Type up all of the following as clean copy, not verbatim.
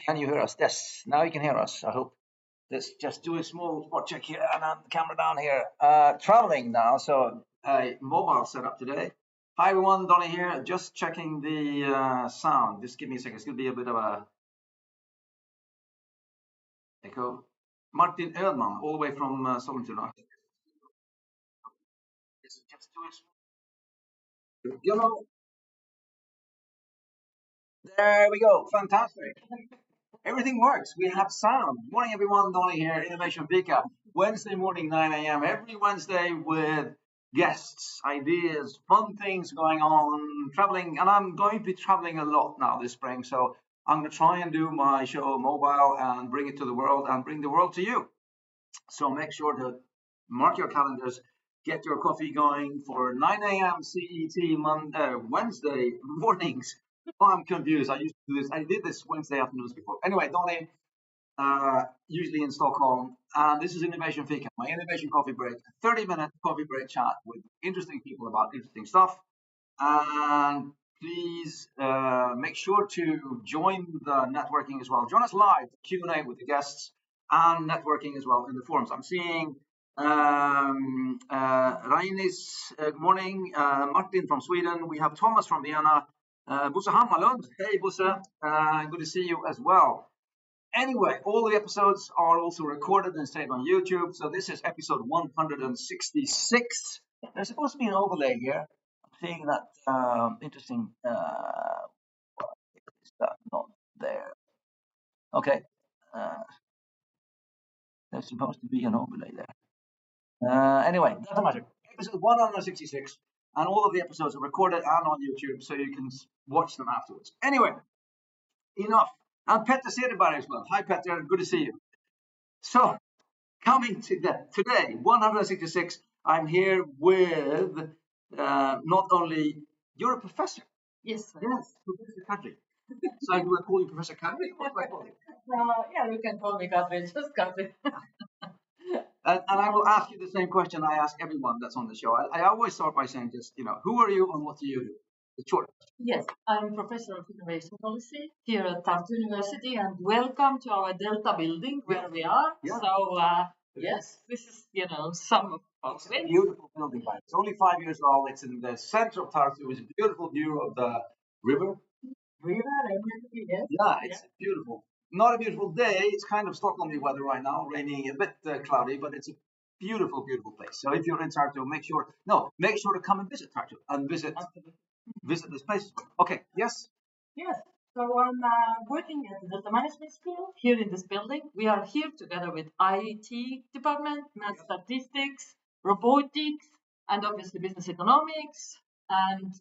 Can you hear us? Yes, now you can hear us. I hope. Let's just do a small spot check here and the camera down here. Traveling now, so mobile setup today. Hi everyone, Donny here. Just checking the sound. Just give me a second. It's gonna be a bit of a echo. Martin Ödman, all the way from Sollentuna. Just do it. You know. There we go. Fantastic. Everything works. We have sound. Morning, everyone. Donny here, Innovation Fika. Wednesday morning, 9 a.m. Every Wednesday with guests, ideas, fun things going on, traveling. And I'm going to be traveling a lot now this spring. So I'm going to try and do my show mobile and bring it to the world and bring the world to you. So make sure to mark your calendars, get your coffee going for 9 a.m. CET Wednesday mornings. Oh, I'm confused. I used to do this. I did this Wednesday afternoons before. Anyway, Donny, usually in Stockholm. And this is Innovation Fika, my innovation coffee break. 30-minute coffee break chat with interesting people about interesting stuff. And please make sure to join the networking as well. Join us live, Q&A with the guests, and networking as well in the forums. I'm seeing Rainis, good morning. Martin from Sweden. We have Thomas from Vienna. Bosse Hammarlund. Hey, Bosse. Good to see you as well. Anyway, all the episodes are also recorded and saved on YouTube. So this is episode 166. There's supposed to be an overlay here. I'm seeing that interesting. Is that not there? Okay. There's supposed to be an overlay there. Anyway, doesn't matter. Episode 166. And all of the episodes are recorded and on YouTube, so you can watch them afterwards. Anyway, enough. And Petter Cederberg as well. Hi, Petter. Good to see you. So, coming to today, 166, I'm here with not only, you're a professor. Yes. Yes, Professor Kadri. So I will call you Professor Kadri? What do I call you? Yeah, you can call me Kadri, just Kadri. And I will ask you the same question I ask everyone that's on the show. I always start by saying just, who are you and what do you do? It's short. Yes, I'm Professor of Innovation Policy here at Tartu University, and welcome to our Delta building where we are. Yeah. So, yes, this is, some of our It's a beautiful building, right? It's only 5 years old. It's in the center of Tartu. It's a beautiful view of the river. Yes. Yeah, it's beautiful. Not a beautiful day. It's kind of Stockholm weather right now, rainy, a bit cloudy, but it's a beautiful, beautiful place. So if you're in Tartu, make sure to come and visit Tartu and visit this place. Okay, yes? Yes. So I'm working at the Delta Management School here in this building. We are here together with IT department, math statistics, robotics, and obviously business economics, and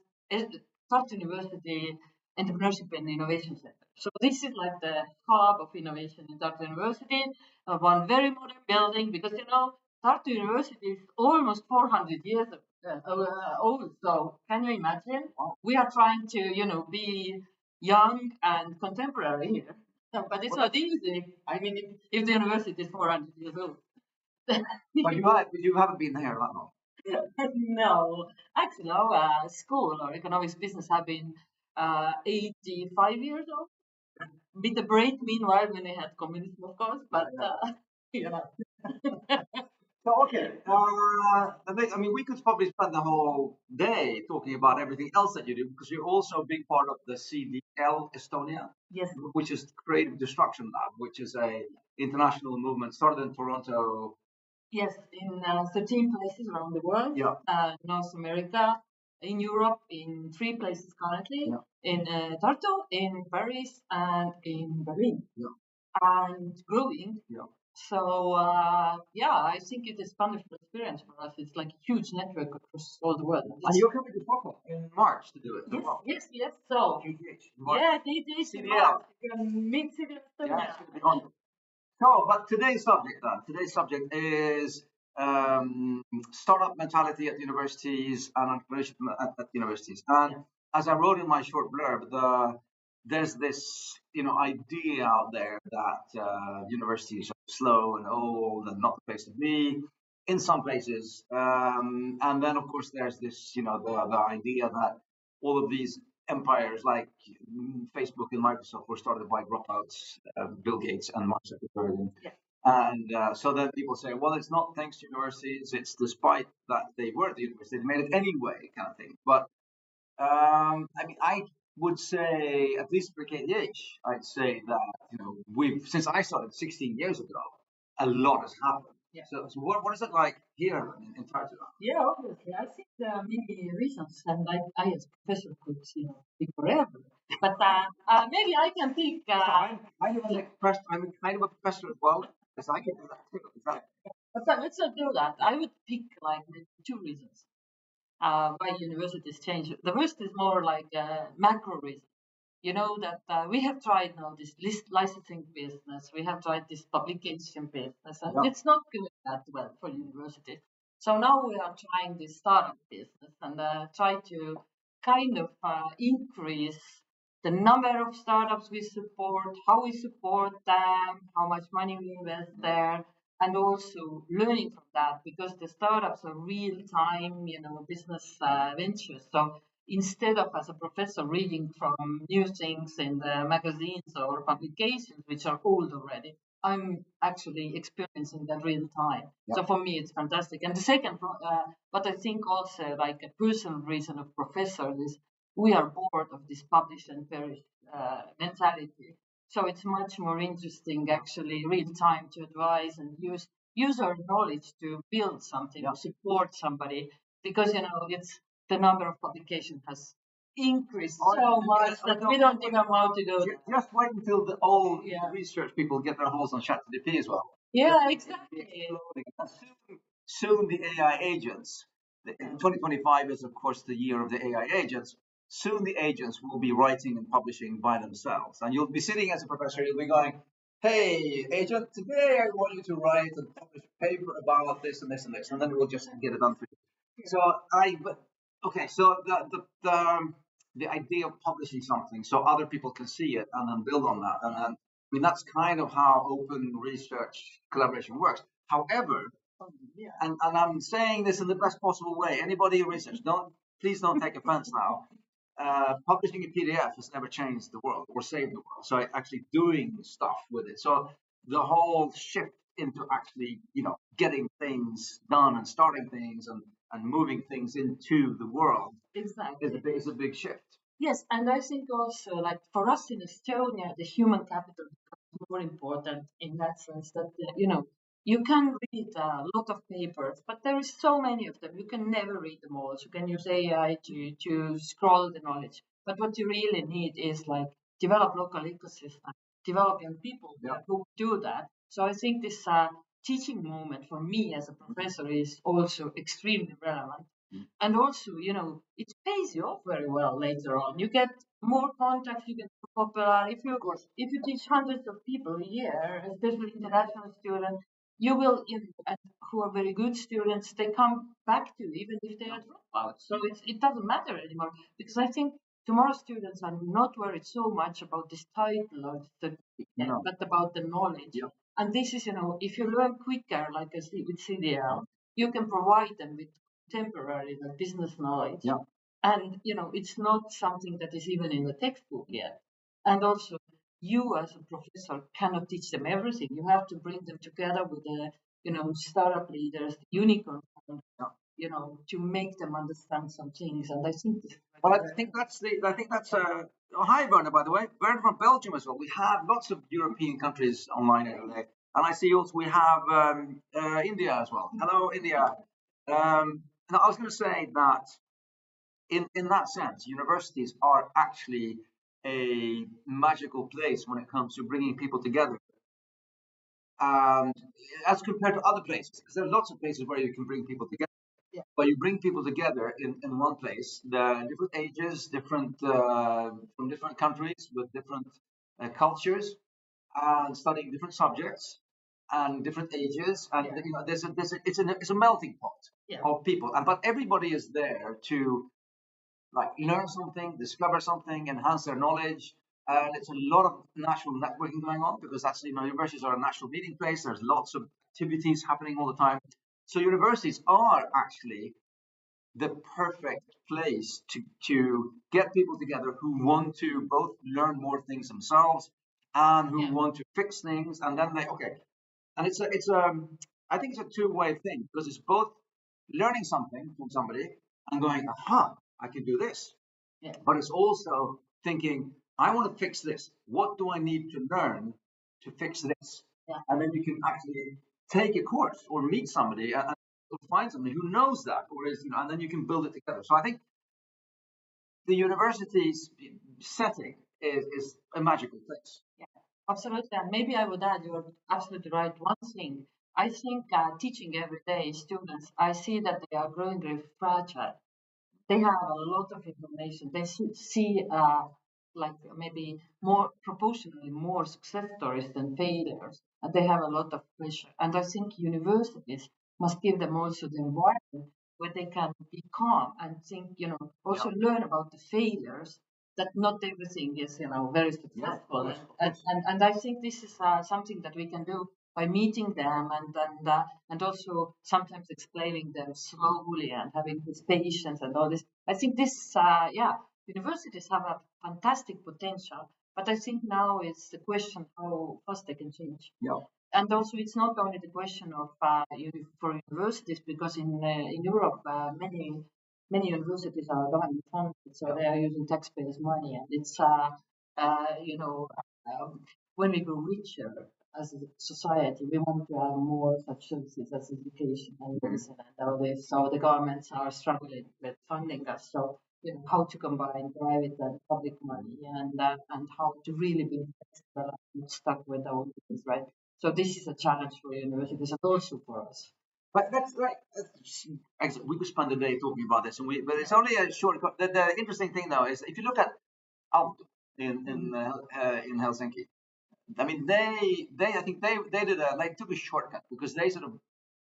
Tartu University Entrepreneurship and Innovation Center. So this is like the hub of innovation in Tartu University, one very modern building, because Tartu University is almost 400 years old. So can you imagine? We are trying to, be young and contemporary here. But it's not easy. I mean, if the university is 400 years old. But you haven't been here that long. No, actually, our school or economics business have been 85 years old. With a break, meanwhile, when they had communism, of course, but you know. So, okay, I mean, we could probably spend the whole day talking about everything else that you do because you're also a big part of the CDL Estonia, Yes, which is Creative Destruction Lab, which is a international movement started in Toronto. yes, in 13 places around the world, Yeah, North America, in Europe, in 3 places currently, yeah, in Tartu, in Paris, and in Berlin, yeah, and growing. yeah. So yeah, I think it is wonderful experience for us. It's like a huge network across all the world. And you're coming to Stockholm in March to do it as Yes, well. yes, yes. So KTH in March. yeah, it is in CDL. March. You can meet CDL Yeah, Estonia. it's going to be wonderful. So, but today's subject then, today's subject is startup mentality at universities and entrepreneurship at universities. And Yeah. as I wrote in my short blurb, there's this idea out there that universities are slow and old and not the place to be in some places. And then of course there's this the idea that all of these empires like Facebook and Microsoft were started by dropouts, Bill Gates and Mark Zuckerberg. Yeah. And so then people say, well, it's not thanks to universities, it's despite that they were at the university, they made it anyway, kind of thing. But I mean, I would say, at least for KDH, I'd say that, since I started 16 years ago, a lot has happened. Yeah. So what is it like here in Tartu? Yeah, obviously. I think there are many reasons, and I as professor could, speak forever. But maybe I can pick. I'm kind of a professor as well, because I can do that too. Exactly. But let's not do that. I would pick like maybe 2 reasons why universities change. The first is more like a macro reason. You know that we have tried now this licensing business, we have tried this publication business, and Yeah. it's not going that well for universities. So now we are trying this startup business and try to kind of increase the number of startups we support, how we support them, how much money we invest there, and also learning from that because the startups are real time, business ventures. So instead of as a professor reading from new things in the magazines or publications which are old already, I'm actually experiencing that real time. Yeah. So for me it's fantastic. And the second but I think also like a personal reason of professor is we are bored of this publish and perish mentality. So it's much more interesting actually real time to advise and use our knowledge to build something, Yeah. support somebody, because it's the number of publications has increased Oh, so much yes, that we don't even know how to do that. Just wait until the old Yeah. research people get their hands on ChatGPT as well. Yeah, exactly. Soon the AI agents, 2025 is of course the year of the AI agents. Soon the agents will be writing and publishing by themselves. And you'll be sitting as a professor, you'll be going, hey, agent, today I want you to write and publish a paper about this and this and this. And then we'll just get it done for you. So so the idea of publishing something so other people can see it and then build on that. And then, I mean, that's kind of how open research collaboration works. However, Yeah. and I'm saying this in the best possible way. Anybody in research, please don't take offense now. Publishing a PDF has never changed the world or saved the world. So actually doing stuff with it. So the whole shift into actually, getting things done and starting things and moving things into the world Exactly. is a big shift. Yes, and I think also like for us in Estonia, the human capital becomes more important in that sense that you can read a lot of papers, but there is so many of them you can never read them all. So you can use AI to scroll the knowledge, but what you really need is like develop local ecosystem, develop young people Yeah. who do that. So I think this teaching moment for me as a professor is also extremely relevant. And also, it pays you off very well later on. You get more contacts, you get more popular. If you teach hundreds of people a year, especially international students, you will, and who are very good students, they come back to you even if they are dropouts. So it doesn't matter anymore because I think tomorrow's students are not worried so much about this title or the certificate, No. but about the knowledge. Yeah. And this is, if you learn quicker, like I see with CDL, you can provide them with temporary, like business knowledge. Yeah. And it's not something that is even in the textbook yet. And also, you as a professor cannot teach them everything. You have to bring them together with the startup leaders, unicorn, to make them understand some things. And I think this. Well, I think that's hi, Werner, by the way. Werner from Belgium as well. We have lots of European countries online today, and I see also we have India as well. Hello, India. Now I was going to say that in that sense, universities are actually a magical place when it comes to bringing people together, as compared to other places. Because there's lots of places where you can bring people together. But you bring people together in one place, the different ages, different from different countries with different cultures, and studying different subjects and different ages, and it's a melting pot of people, but everybody is there to like learn something, discover something, enhance their knowledge. And it's a lot of natural networking going on because that's universities are a natural meeting place. There's lots of activities happening all the time. So universities are actually the perfect place to get people together who want to both learn more things themselves and who want to fix things, and then and it's I think it's a two-way thing because it's both learning something from somebody and going, aha, I can do this. But it's also thinking, I want to fix this. What do I need to learn to fix this? And then you can actually take a course or meet somebody and find somebody who knows that, or is, and then you can build it together. So I think the university's setting is a magical place. Absolutely, and maybe I would add, you're absolutely right. One thing, I think teaching every day students, I see that they are growing very fragile. They have a lot of information. They see like maybe more proportionally more success stories than failures, and they have a lot of pressure. And I think universities must give them also the environment where they can be calm and think, also learn about the failures. That not everything is, very successful, and I think this is something that we can do by meeting them and also sometimes explaining them slowly and having this patience and all this. I think this, universities have a fantastic potential, but I think now it's the question how fast they can change. And also, it's not only the question of for universities, because in Europe, many universities are government funded, so they are using taxpayers' money, and it's when we grow richer as a society, we want to have more such services as education and medicine and all this. So the governments are struggling with funding us. So how to combine private and public money, and how to really be flexible and not stuck with our things, right? So this is a challenge for universities and also for us. But that's like we could spend the day talking about this, but it's only a short. The interesting thing though is if you look at Aalto in Helsinki, I mean I think they took a shortcut because they sort of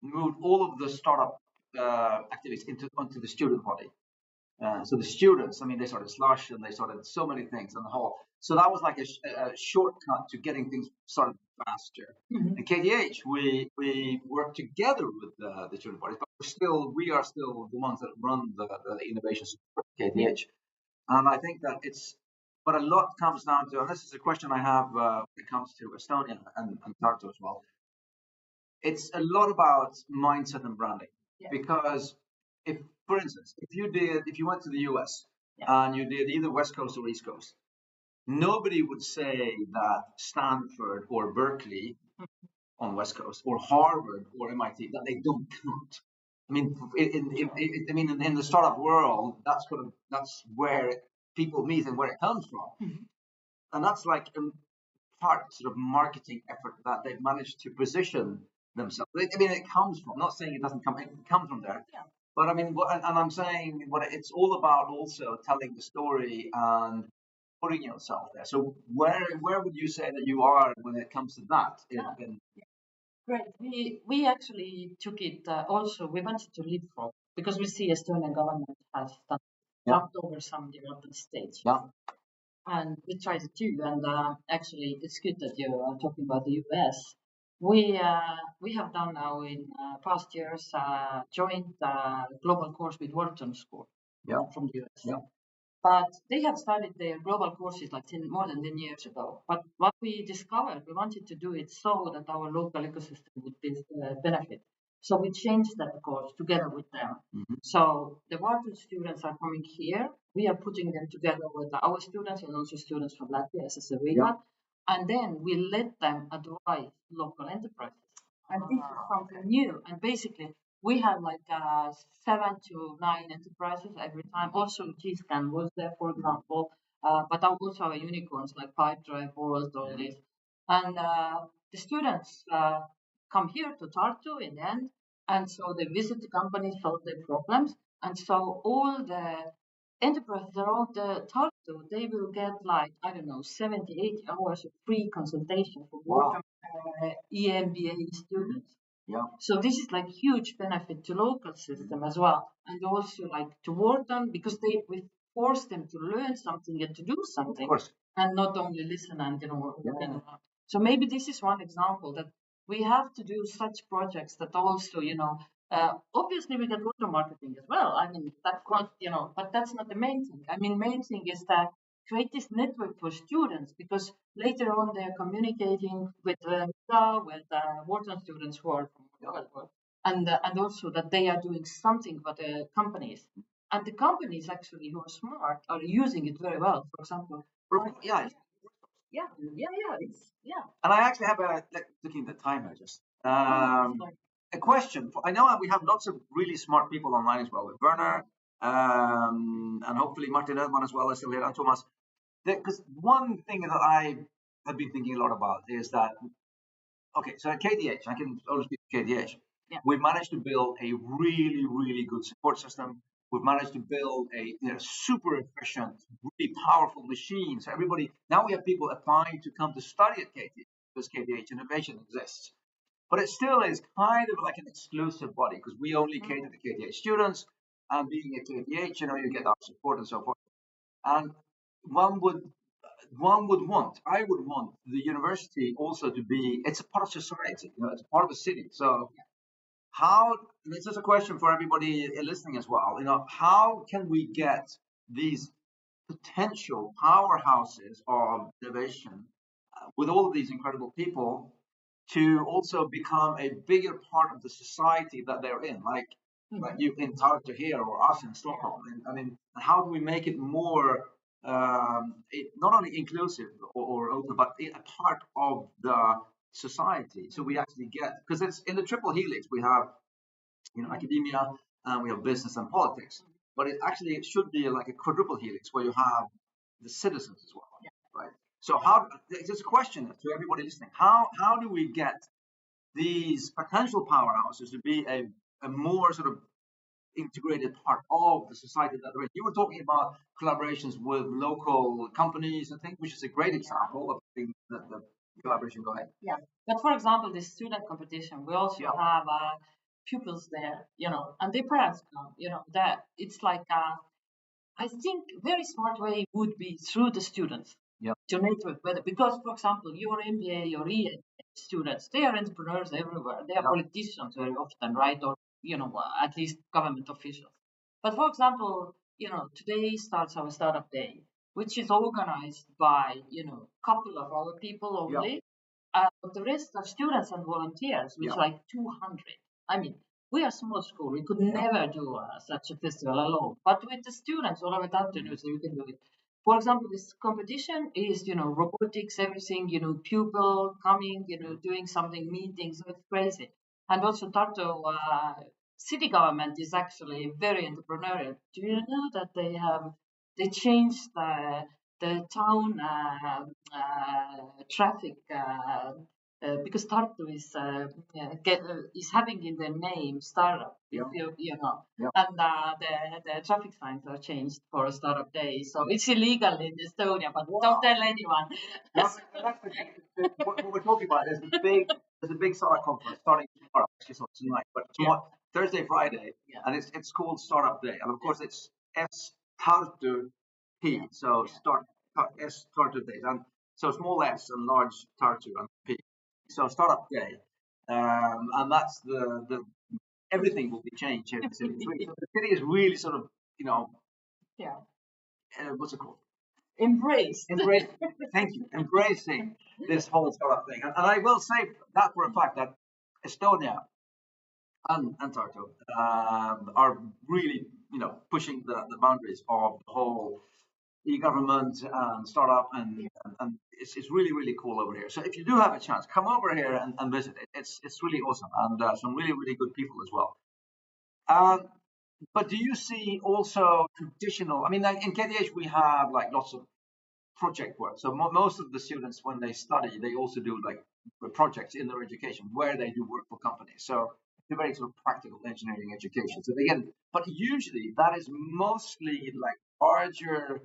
moved all of the startup activities onto the student body. So the students, I mean, they started Slush and they started so many things on the whole. So that was like a shortcut to getting things started faster. Mm-hmm. And KTH, we work together with the student bodies, but we are still the ones that run the innovation support KTH. And I think that but a lot comes down to, and this is a question I have when it comes to Estonia and Tartu as well. It's a lot about mindset and branding, because for instance, if you went to the US and you did either West Coast or East Coast, nobody would say that Stanford or Berkeley on West Coast or Harvard or MIT that they don't count. I mean, in the startup world, that's where people meet and where it comes from, and that's like a part sort of marketing effort that they've managed to position themselves. I mean, it comes from. I'm not saying it doesn't come. It comes from there. Yeah. But I mean, and I'm saying what it's all about also telling the story and putting yourself there. So where would you say that you are when it comes to that? Great. We actually took it also. We wanted to leapfrog because we see Estonian government has jumped over some development stage. Yeah. And we tried it too. And actually, it's good that you are talking about the US We have done now in past years joint global course with Wharton School from the US. Yeah. But they have started their global courses like more than 10 years ago. But what we discovered, we wanted to do it so that our local ecosystem would benefit. So we changed that course together with them. So the Wharton students are coming here. We are putting them together with our students and also students from Latvia, SSRIGA. And then we let them advise local enterprises. And this is something new. And basically, we have like 7 to 9 enterprises every time. Also, G-Scan was there, for example, but also our unicorns like Pipedrive, Volt, all this. And the students come here to Tartu in the end, and so they visit the companies, solve their problems, and so all the enterprises around the Tartu, they will get like, I don't know, 70, 80 hours of free consultation for EMBA students. Yeah. So this is like huge benefit to local system as well, and also like to Wharton because we force them to learn something and to do something, and not only listen and So maybe this is one example that we have to do such projects that also obviously we get water marketing as well. I mean that's not but that's not the main thing. I mean main thing is that create this network for students because later on they're communicating with Wharton students who are from the world, and also that they are doing something for the companies, and the companies actually who are smart are using it very well. For example, And I actually have looking at the timer just a question. I know we have lots of really smart people online as well with Werner and hopefully Martin Edman as well as still here and Thomas. Because one thing that I have been thinking a lot about is that, okay, so at KDH, I can only speak to KDH. Yeah. We've managed to build a really, really good support system. We've managed to build a super efficient, really powerful machine. So everybody, now we have people applying to come to study at KDH because KDH Innovation exists. But it still is kind of like an exclusive body because we only cater to KDH students. And being at KDH, you get our support and so forth. And I would want the university also to be, it's a part of society, it's a part of the city. So how, this is a question for everybody listening as well, how can we get these potential powerhouses of innovation with all of these incredible people to also become a bigger part of the society that they're in, like you in Tartu here or us in Stockholm. I mean, how do we make it more not only inclusive or open, but a part of the society? So we actually get, because it's in the triple helix, we have academia and we have business and politics, but it should be like a quadruple helix where you have the citizens as well, right? So it's a question to everybody listening. How do we get these potential powerhouses to be a more sort of integrated part of the society that they're in? You were talking about collaborations with local companies, I think, which is a great example of the collaboration. Go ahead. Yeah, but for example, this student competition, we also have pupils there, and their parents come, that it's like I think very smart way would be through the students to network with, because for example, your MBA or EA students, they are entrepreneurs everywhere. They are politicians very often, right? Or at least government officials. But for example, today starts our startup day, which is organized by couple of our people only. But the rest are students and volunteers, which like 200. I mean, we are a small school. We could never do such a festival alone. But with the students all over Tartu University, we can do it. For example, this competition is, robotics, everything, pupil coming, doing something, meetings. So it's crazy. And also Tartu city government is actually very entrepreneurial. Do you know that they changed the town traffic because Tartu is having in their name startup, and the traffic signs are changed for a startup day, so it's illegal in Estonia, but don't tell anyone. What we're talking about is there's a big startup conference starting tomorrow, actually not tonight, but tomorrow, Thursday, Friday, and it's called Startup Day, and of course it's Tartu P, so Tartu Day, and so small S and large Tartu and P. So Startup Day. and that's the everything will be changed here in the city. So the city is really sort of, Yeah. What's it called? Embrace. Thank you. Embracing this whole sort of thing. And I will say that for a fact that Estonia and Tartu are really, pushing the boundaries of the whole e-government and startup, and it's really, really cool over here. So if you do have a chance, come over here and visit it. It's really awesome, and some really, really good people as well. But do you see also traditional? I mean, like in KTH, we have like lots of project work. So most of the students, when they study, they also do like projects in their education where they do work for companies. So it's a very sort of practical engineering education. So they get, but usually that is mostly like larger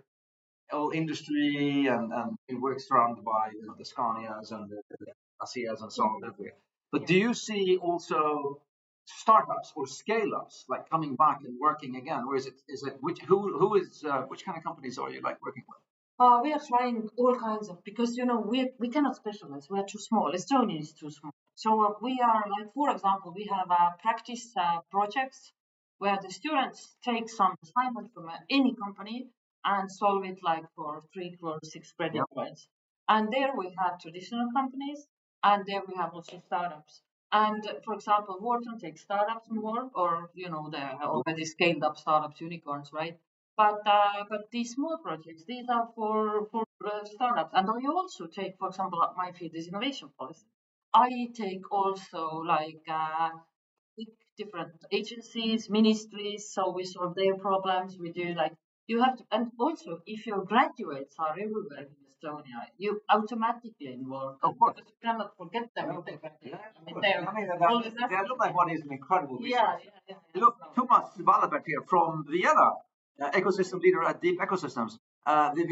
industry, and it works surrounded by the Scanias and the Asias and so on everywhere. But do you see also startups or scale-ups like coming back and working again, or is it which kind of companies are you like working with? We are trying all kinds of, because we cannot specialize. We are too small. Estonia is too small. So we are like, for example, we have practice projects where the students take some assignment from any company and solve it like for 3 or 6 credit points. And there we have traditional companies, and there we have also startups. And for example, Wharton takes startups more, or the already scaled up startups, unicorns, right? But these small projects, these are for startups. And I also take, for example, my field is innovation policy. I take also like big different agencies, ministries, so we solve their problems. We do like, you have to, and also if your graduates are everywhere in Estonia, you automatically involve. Of course. Because you cannot forget them if they graduate. The alumni body is an incredible resource. Yeah. Look, Thomas Valabert here from Vienna, ecosystem leader at Deep Ecosystems. The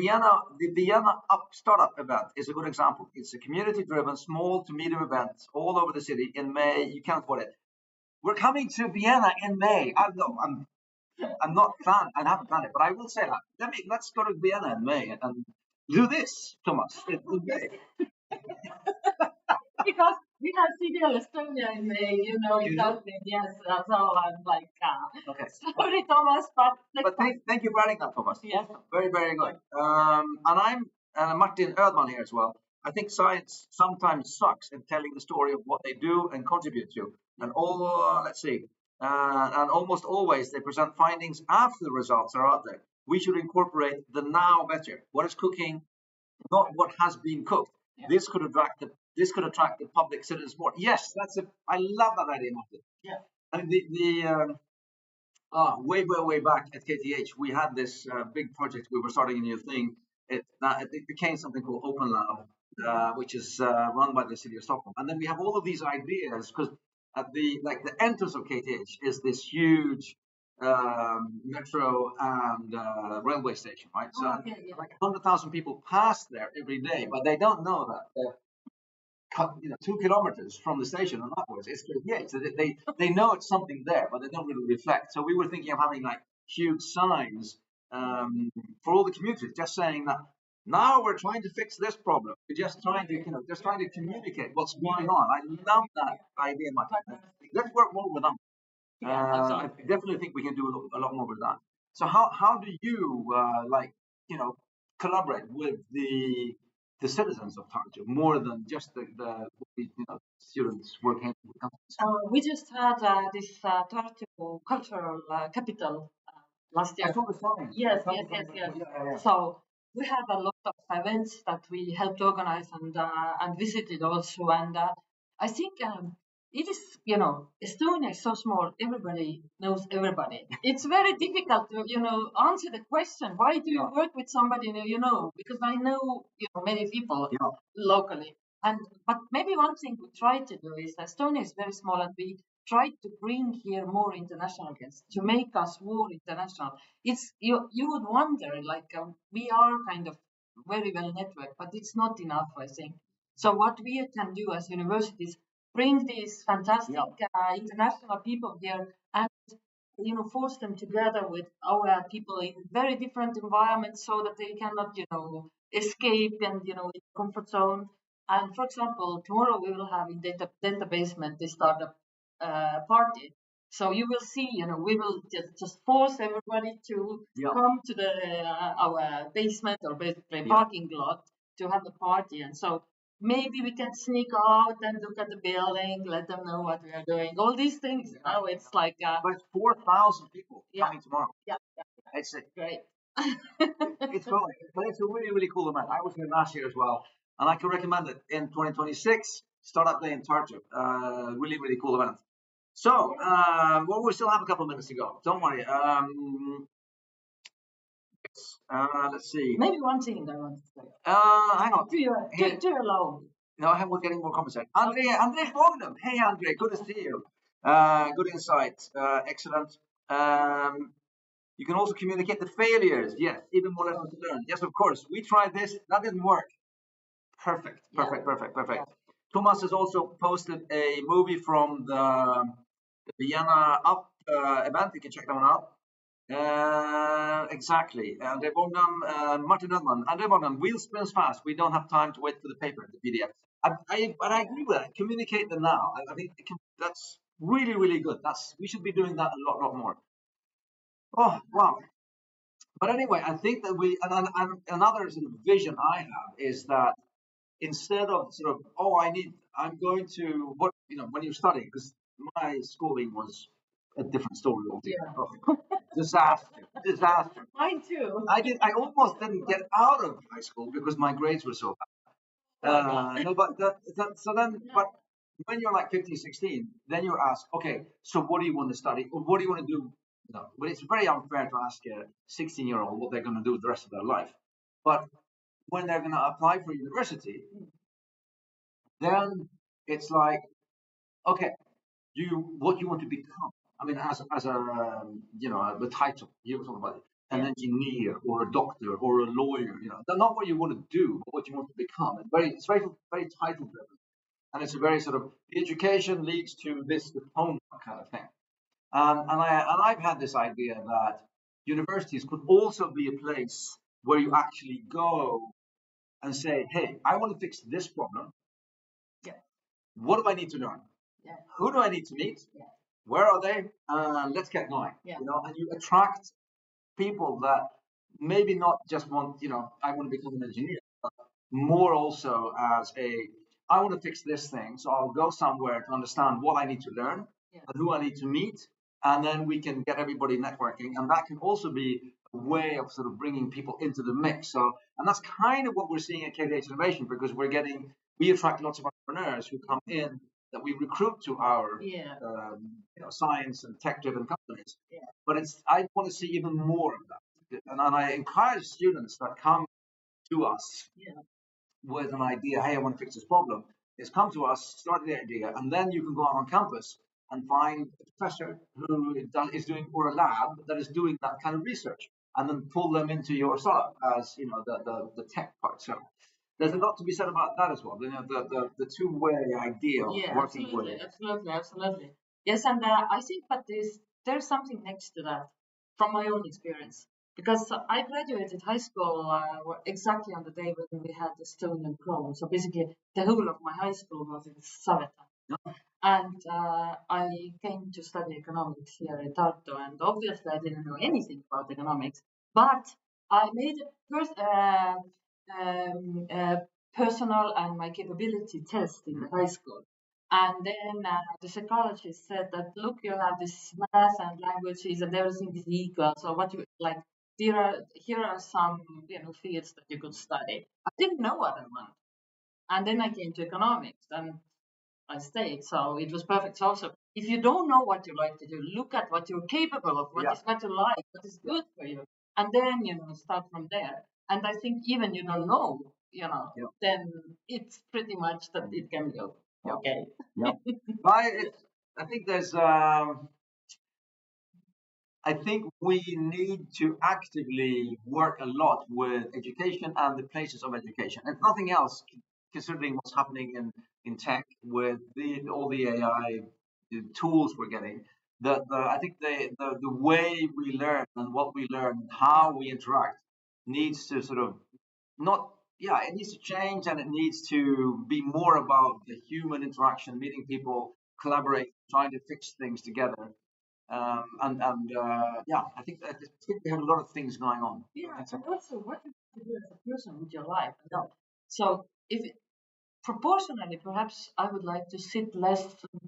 Vienna Up Startup event is a good example. It's a community-driven, small to medium event all over the city in May. You can't afford it. We're coming to Vienna in May. I'm not planned. I haven't planned it, but I will say that. Let's go to Vienna in May and do this, Thomas. In May. Because we have CDL Estonia in May, exactly. Yes, so I'm like, okay. Sorry, Thomas, but thank you for adding that, Thomas. Yes. Very, very good. And I'm Martin Erdman here as well. I think science sometimes sucks in telling the story of what they do and contribute to. And and almost always they present findings after the results are out there. We should incorporate the now better. What is cooking, not what has been cooked. Yeah. This could attract the public citizens more. Yes, I love that idea, Martin. Yeah. I mean way back at KTH, we had this big project. We were starting a new thing. It became something called Open Lab, which is run by the city of Stockholm. And then we have all of these ideas because at the entrance of KTH is this huge metro and railway station, right? So like 100,000 people pass there every day, but they don't know that 2 kilometers from the station and upwards, it's KTH. So they know it's something there, but they don't really reflect. So we were thinking of having like huge signs for all the commuters, just saying that now we're trying to fix this problem. We're just trying to communicate what's going on. I love that idea, Martin. Let's work more with them. I definitely think we can do a lot more with that. So how do you collaborate with the citizens of Tartu more than just the students working with companies? We just had this Tartu cultural capital last year. I saw the sign. Yes. Yeah. So we had a lot of events that we helped organize and visited also, and I think it is, Estonia is so small, everybody knows everybody. It's very difficult to, answer the question, why do you work with somebody because I know, many people locally. But maybe one thing we try to do is Estonia is very small, and we try to bring here more international guests to make us more international. It's you would wonder, like we are kind of very well networked, but it's not enough, I think. So what we can do as universities, bring these fantastic international people here and force them together with our people in very different environments so that they cannot escape and in comfort zone. And for example, tomorrow we will have in data basement the startup party. So you will see, we will just force everybody to come to the our basement or basically parking lot to have the party. And so maybe we can sneak out and look at the building, let them know what we are doing. All these things. Now it's like. But it's 4,000 people coming tomorrow. Yeah. It's great. It's cool. But it's a really, really cool event. I was here last year as well, and I can recommend it in 2026. Startup Day in Tartu. Really, really cool event. So, well, we still have a couple of minutes to go. Don't worry. Let's see. Maybe one thing I want to say. Hang on. Do you allow me? No, we're getting more conversation. Andre Vognum. Hey, Andre. Good to see you. Good insight. Excellent. You can also communicate the failures. Yes, even more lessons to learn. Yes, of course. We tried this. That didn't work. Perfect. Yeah. Thomas has also posted a movie from the Vienna Up event. You can check that one out. Exactly. Andre Bogdan, Martin Rudman. Andre Bogdan, wheel spins fast. We don't have time to wait for the paper, the PDF. But I agree with that. Communicate them now. I think that's really, really good. We should be doing that a lot more. Oh, wow. But anyway, I think that another sort of vision I have is that instead of sort of, I'm going to, when you study, because my schooling was a different story altogether. Yeah. Disaster. Mine too. I almost didn't get out of high school because my grades were so bad. But when you're like 15, 16, then you're asked, okay, so what do you want to study? Or what do you want to do? No, but it's very unfair to ask a 16-year-old what they're going to do the rest of their life. But when they're going to apply for university, then it's like, okay, what you want to become? I mean, as a the title you talk about an engineer or a doctor or a lawyer. Not what you want to do, but what you want to become. It's very very title driven, and it's a very sort of education leads to this diploma kind of thing. And I've had this idea that universities could also be a place where you actually go and say, hey, I want to fix this problem. Yeah. What do I need to learn? Yeah. Who do I need to meet? Yeah. Where are they? Let's get going. Yeah. And you attract people that maybe not just want, I want to become an engineer, but more also as I want to fix this thing. So I'll go somewhere to understand what I need to learn and who I need to meet. And then we can get everybody networking. And that can also be a way of sort of bringing people into the mix. So, and that's kind of what we're seeing at KDH Innovation, because we attract lots of entrepreneurs who come in that we recruit to our science and tech-driven companies. Yeah. But I want to see even more of that. And I encourage students that come to us with an idea, hey, I want to fix this problem, is come to us, start the idea, and then you can go out on campus and find a professor who is doing, or a lab that is doing that kind of research, and then pull them into your startup as the tech part. So there's a lot to be said about that as well. The two-way idea of working with. Absolutely. Yes, and I think, but there's something next to that from my own experience. Because I graduated high school exactly on the day when we had the Estonian crown. So basically, the whole of my high school was in Saveta. Yeah. And I came to study economics here in Tartu. And obviously, I didn't know anything about economics. But I made a personal and my capability test in the high school. And then the psychologist said that, look, you have this math and languages and everything is equal. So what you like, here are some fields that you could study. I didn't know what I wanted. And then I came to economics and I stayed. So it was perfect. So also, if you don't know what you like to do, look at what you're capable of, what is what you like, what is good for you. And then, start from there. And I think even you don't know, then it's pretty much that it can go. Okay. I think there's I think we need to actively work a lot with education and the places of education. If nothing else, considering what's happening in tech with all the AI tools we're getting, I think the way we learn and what we learn, how we interact, needs to sort of not yeah, it needs to change, and it needs to be more about the human interaction, meeting people, collaborate, trying to fix things together. Yeah, I think we have a lot of things going on. Yeah, and also what you have to do as a person with your life. No. So if proportionally, perhaps I would like to sit less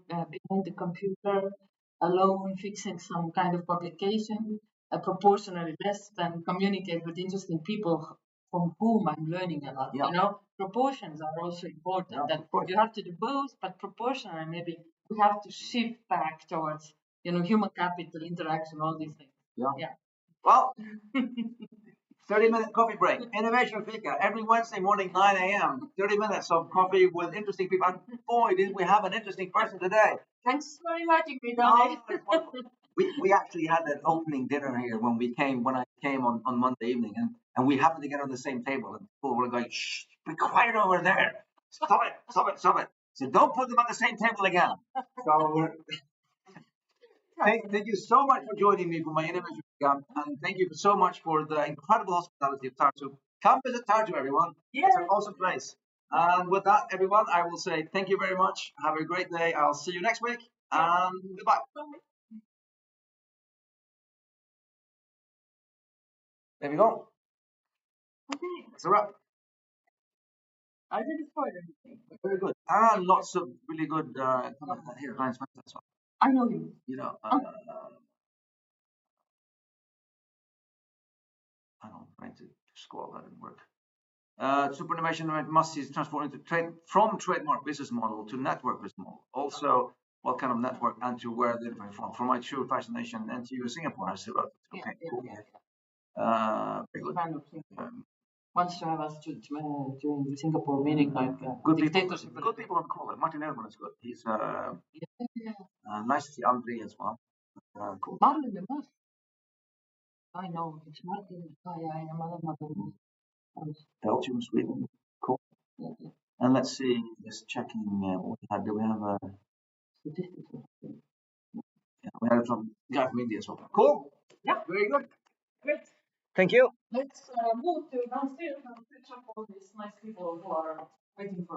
behind the computer alone, fixing some kind of publication, proportionally less than communicate with interesting people from whom I'm learning a lot. Yeah. You know, proportions are also important. Yeah, That you have to do both, but proportionally, maybe we have to shift back towards human capital, interaction, all these things. Yeah. Well, 30-minute coffee break. Innovation Fika every Wednesday morning, 9 a.m. 30 minutes of coffee with interesting people. And boy, did we have an interesting person today. Thanks for inviting me, Donnie. We actually had that opening dinner here when I came on Monday evening, and we happened to get on the same table, and people were going, "Shh, be quiet over there! Stop it! Stop it! Stop it!" So don't put them on the same table again. So thank you so much for joining me for my innovation camp, and thank you so much for the incredible hospitality of Tartu. Come visit Tartu, everyone. Yeah. It's an awesome place. And with that, everyone, I will say thank you very much. Have a great day. I'll see you next week, and goodbye. There we go. Okay. That's a wrap. I didn't spoil anything. Very good. And lots of really good here, Ryan Spencer as well. I know you. You know, I don't trying to scroll, that didn't work. Super innovation must see transform into from trademark business model to network business model. Also, what kind of network and to where they're from. From my true fascination and to Singapore, I see about it. Okay, cool. Very good. Wants to have us to during the Singapore meeting, like good people on the call. Martin Edmund is good. He's nice to see Andre as well. Cool. Martin the most. I know it's Martin. I am Martin. Belgium, Sweden. Cool. Yeah. And let's see, just checking what we had. Do we have a statistics? Yeah, we had some guy from India as well. Cool. Yeah, very good. Great. Thank you. Let's move to downstairs and catch up all these nice people who are waiting for us.